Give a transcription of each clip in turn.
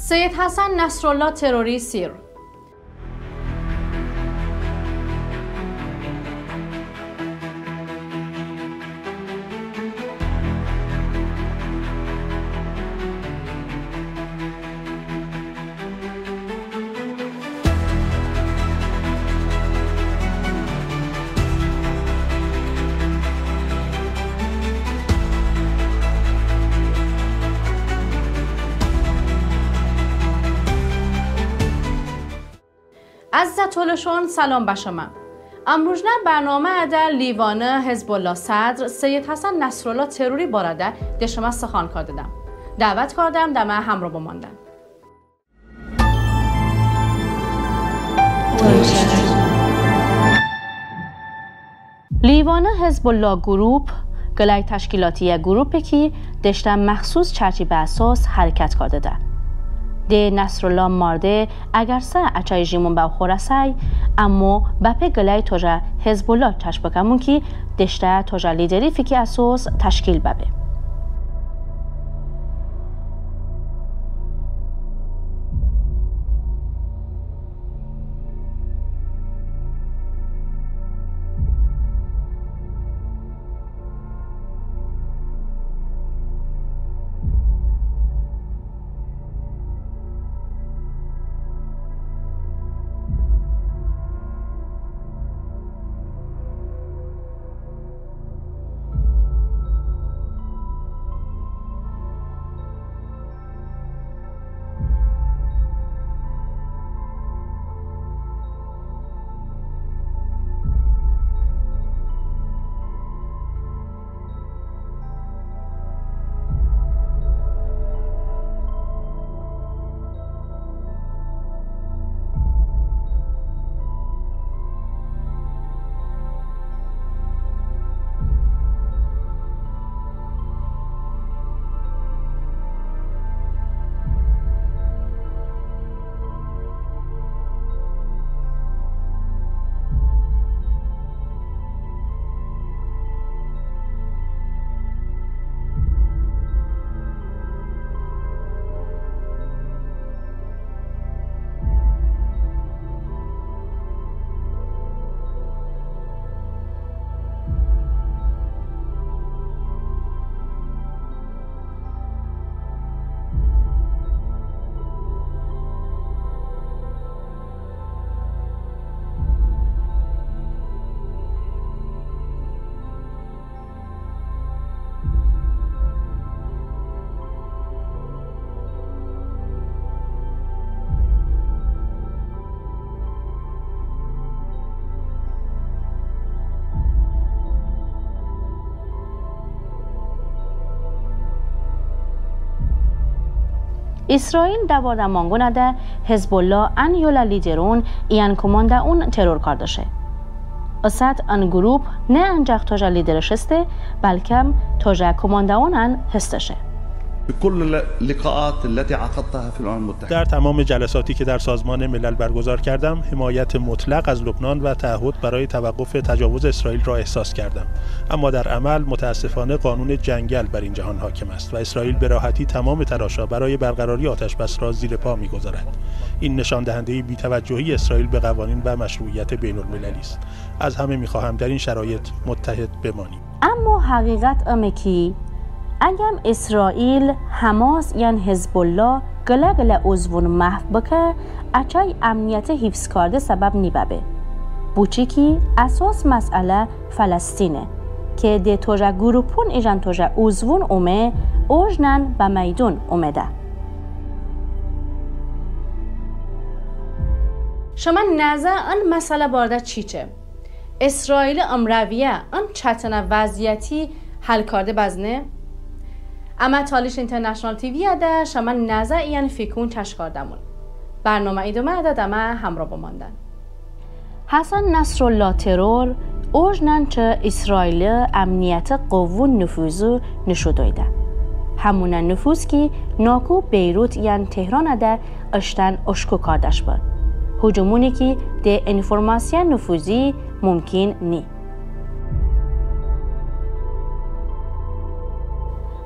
سید حسن نصرالله تروری سیر. عزت‌الشون سلام به شما. امروزنه برنامه در لیوان حزب الله صدر سید حسن نصرالله تروری بارده ده شما سخن کردم. دعوت کردم دم همراه بماندن. لیوان حزب الله گروپ گلای تشکیلاتی گروپی که دشتم مخصوص چرچیبه اساس حرکت کرده ده. ده نصرالله مارده اگر سه اچای جیمون با خورسای اما بپه گلای توجه حزب الله چشم بکمون که دشته توجه لیدری فیکی اساس تشکیل ببه. اسرائیل دوارده مانگونه ده حزب الله ان یولا لیدرون ایان کمانده اون ترور کردشه. اسد ان گروپ نه انجاق توجه لیدرش هسته بلکه توجه کمانده اون ان هستشه. بكل اللقاءات التي عقدتها في الامم المتحده در تمام جلساتی که در سازمان ملل برگزار کردم حمایت مطلق از لبنان و تعهد برای توقف تجاوز اسرائیل را احساس کردم، اما در عمل متاسفانه قانون جنگل بر این جهان حاکم است و اسرائیل به راحتی تمام تلاش‌ها برای برقراری آتش‌بس را زیر پا می‌گذارد. این نشان دهنده بی‌توجهی اسرائیل به قوانین و مشروعیت بین‌المللی است. از همه می‌خواهم در این شرایط متحد بمانیم. اما حقیقت امکی اگم اسرائیل حماس یان حزب الله گله عضوون محو بکه اچای امنیت حفظ کرده سبب نیبه بوچی که اساس مسئله فلسطینه که ده توجه گروپون ایجان توجه عضوون اومه اوجنن به میدون اومده. شما نظر ان مسئله بارده چیچه؟ اسرائیل امرویه ان چطنه وضعیتی حل کرده بزنه؟ اما تالیش اینترنشنال تیوی ده شما نظر این فکرون چشکاردمون. برنامه ایدومه عدد اما همراه بماندن. حسن نصرالله ترور اوجنن چه اسرائیل امنیت قوون نفوذ نشودایده. همون نفوذ که ناکو بیروت یان تهران ده اشتن اشکو کاردش بود. هجومونی که ده انفورماسیون نفوذی ممکن نی.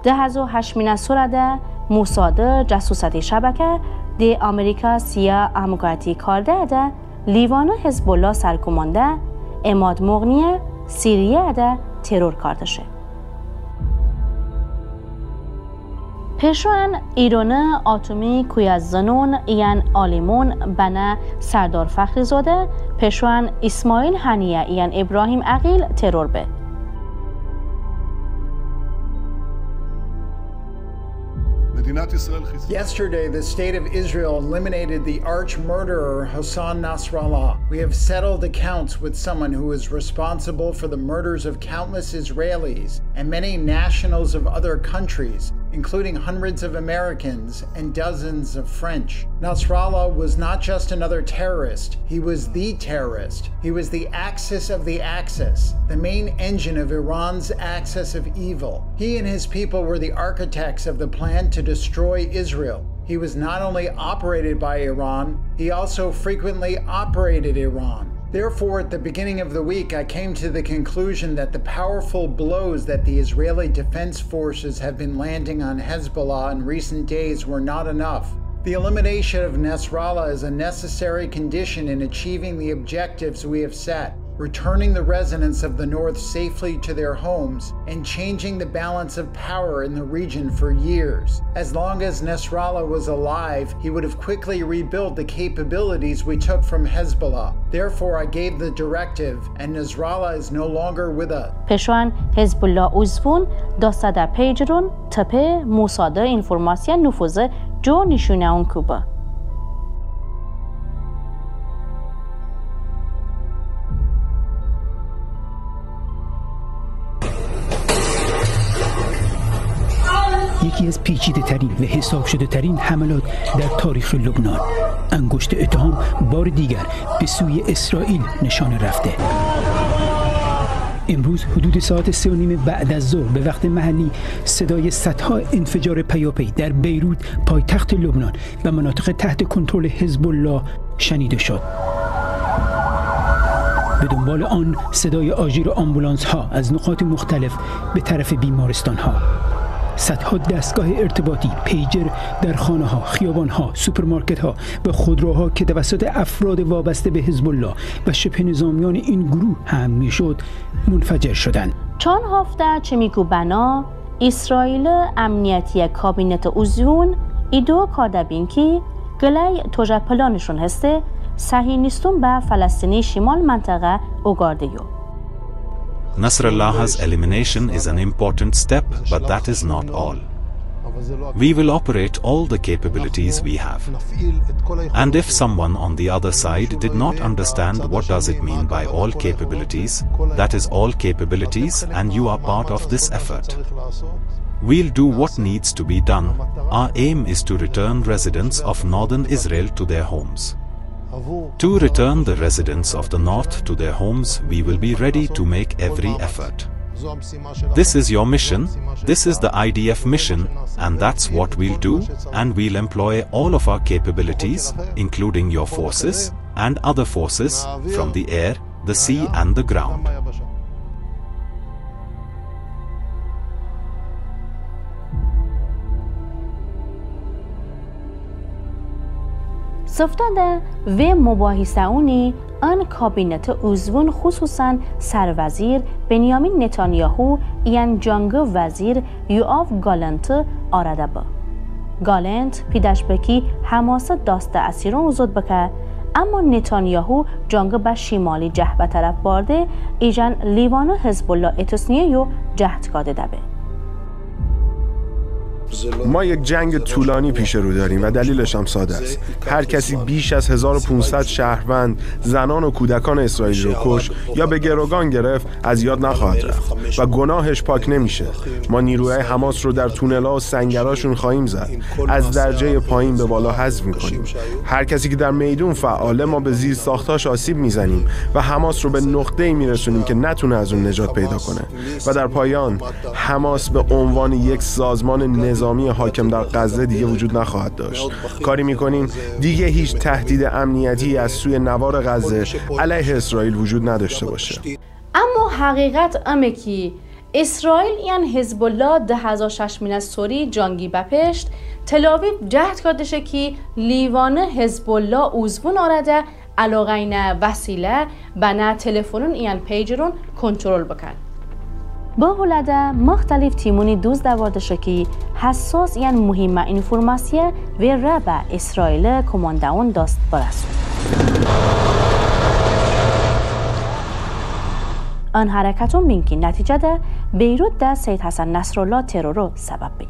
2008 سورده موساد جاسوساتی شبکه ده امریکا سیا امگاتی کارده ده لیوان حزب الله سرکومانده اماد مغنیه سیریه ده ترور کاردشه. پشوان ایران آتومی کویززنون ایان آلیمون بنا سردار فخری زاده پشوان اسماعیل هنیه ایان ابراهیم عقیل ترور به. Yesterday, the state of Israel eliminated the arch murderer Hassan Nasrallah. We have settled accounts with someone who is responsible for the murders of countless Israelis and many nationals of other countries, including hundreds of Americans and dozens of French. Nasrallah was not just another terrorist, he was the terrorist. He was the axis of the axis, the main engine of Iran's axis of evil. He and his people were the architects of the plan to destroy Israel. He was not only operated by Iran, he also frequently operated Iran. Therefore, at the beginning of the week, I came to the conclusion that the powerful blows that the Israeli Defense Forces have been landing on Hezbollah in recent days were not enough. The elimination of Nasrallah is a necessary condition in achieving the objectives we have set, returning the residents of the north safely to their homes and changing the balance of power in the region for years. As long as Nasrallah was alive, he would have quickly rebuilt the capabilities we took from Hezbollah. Therefore, I gave the directive, and Nasrallah is no longer with us. پشوان حزب الله uzvun dostada pejrun tepe musada informasiya nüfuzu jo nişune on kuba. یکی از پیچیده ترین و حساب شده ترین حملات در تاریخ لبنان، انگشت اتهام بار دیگر به سوی اسرائیل نشانه رفته. امروز حدود ساعت 3:30 بعد از ظهر به وقت محلی صدای صدها انفجار پیاپی در بیروت پایتخت لبنان و مناطق تحت کنترل حزب الله شنیده شد. به دنبال آن صدای آژیر آمبولانس ها از نقاط مختلف به طرف بیمارستان ها. صدها دستگاه ارتباطی، پیجر در خانه ها، خیابان ها، سوپرمارکت ها و خودروها که توسط افراد وابسته به حزب الله و شبه نظامیان این گروه هم میشد منفجر شدند. چون هفته چه میگو بنا اسرائیل امنیتی کابینت uzvun ایدو کاردبین که گلی توجه پلانشون هسته صهیونیستون به فلسطینی شمال منطقه اوگاردیو. Nasrallah's elimination is an important step, but that is not all. We will operate all the capabilities we have. And if someone on the other side did not understand what does it mean by all capabilities, that is all capabilities and you are part of this effort. We'll do what needs to be done. Our aim is to return residents of northern Israel to their homes. To return the residents of the north to their homes, we will be ready to make every effort. This is your mission, this is the IDF mission, and that's what we'll do, and we'll employ all of our capabilities, including your forces and other forces from the air, the sea and the ground. سفتاده و مباحثه اونی ان کابینت uzvun خصوصا سروزیر بنیامین نتانیاهو این جانگ وزیر یوآف گالنت آرده با. گالنت پیداش بکی حماسه داسته اسیران وزود بکه اما نتانیاهو جانگ به شمالی جهبه طرف بارده ایجان لیوان حزب الله اتسنیه یو جهد کاده دبه. ما یک جنگ طولانی پیش رو داریم و دلیلش هم ساده است. هر کسی بیش از 1500 شهروند، زنان و کودکان اسرائیل رو کش یا به گروگان گرفت از یاد نخواهد رفت و گناهش پاک نمیشه. ما نیروهای حماس رو در تونل‌ها و سنگراشون خواهیم زد. از درجه پایین به بالا حذف می‌کنیم. هر کسی که در میدون فعاله ما به زیر ساختاش آسیب میزنیم و حماس رو به نقطه‌ای میرسونیم که نتونه از اون نجات پیدا کنه. و در پایان حماس به عنوان یک سازمان نظامی حاکم در غزه دیگه وجود نخواهد داشت. کاری میکنیم دیگه هیچ تهدید امنیتی از سوی نوار غزه علیه اسرائیل وجود نداشته باشه. اما حقیقت امه که اسرائیل یان حزب الله 2006 سوری جانگی بپشت تلاویو جهد کردشه که لیوان حزب الله اوزبون آرده علاقین وسیله بنا تلفنون ایان پیجرون کنترل بکن. با ولده مختلف تیمونی دوست دواردشه که حساس ایان مهمه انفورماسیه و را به اسرائیل کمانداون داست برسون. آن حرکتون بین که نتیجه ده بیروت ده سید حسن نصرالله ترورو سبب بین.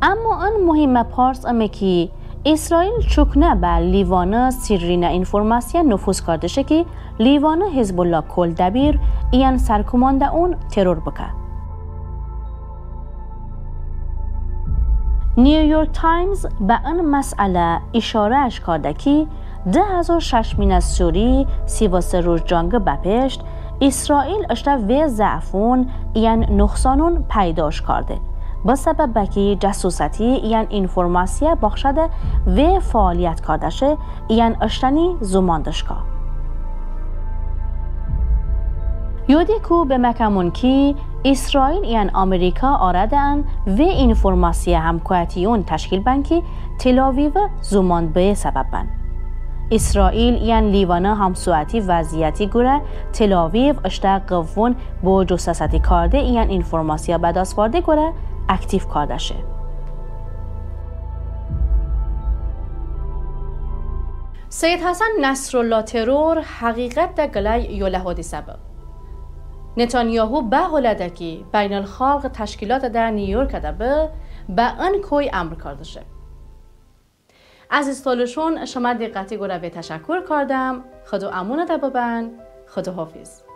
اما آن مهم پارس امه که اسرائیل چکنه به لیوان سیرین انفورماسیه نفوذ کردشه که لیوان حزب الله کل دبیر ایان سرکمانده اون ترور بکه. نیویورک تایمز به آن مسئله اشاره کرده که 2006 سوری 33 روز جنگ بپشت اسرائیل اشته و ضعفون ایان نقصانون پیداش کرده. با سبب که جاسوساتی ایان انفورماسیه بخشده و فعالیت کردشه ایان اشتنی زماندشکا. یودی کو به مکمون که اسرائیل ایان آمریکا آردن و انفورماسیه همکارتیون تشکیل بن که تلاویو زماند به سبب بن. اسرائیل ایان لیوانه همسواتی وضعیتی گره تلاویو اشته قوون با جاسوساتی کرده ایان انفورماسیه بداست وارده گره اکتیف کردشه. سید حسن نصرالله ترور حقیقت ده گلای یولهودی سبب. نتانیاهو به حالده که بین الخلق تشکیلات در نیویورک ده به آن کوی امر کردشه. از استالشون شما دقتی گره به تشکر کردم. خدا امون ده ببن. خدا حافظ.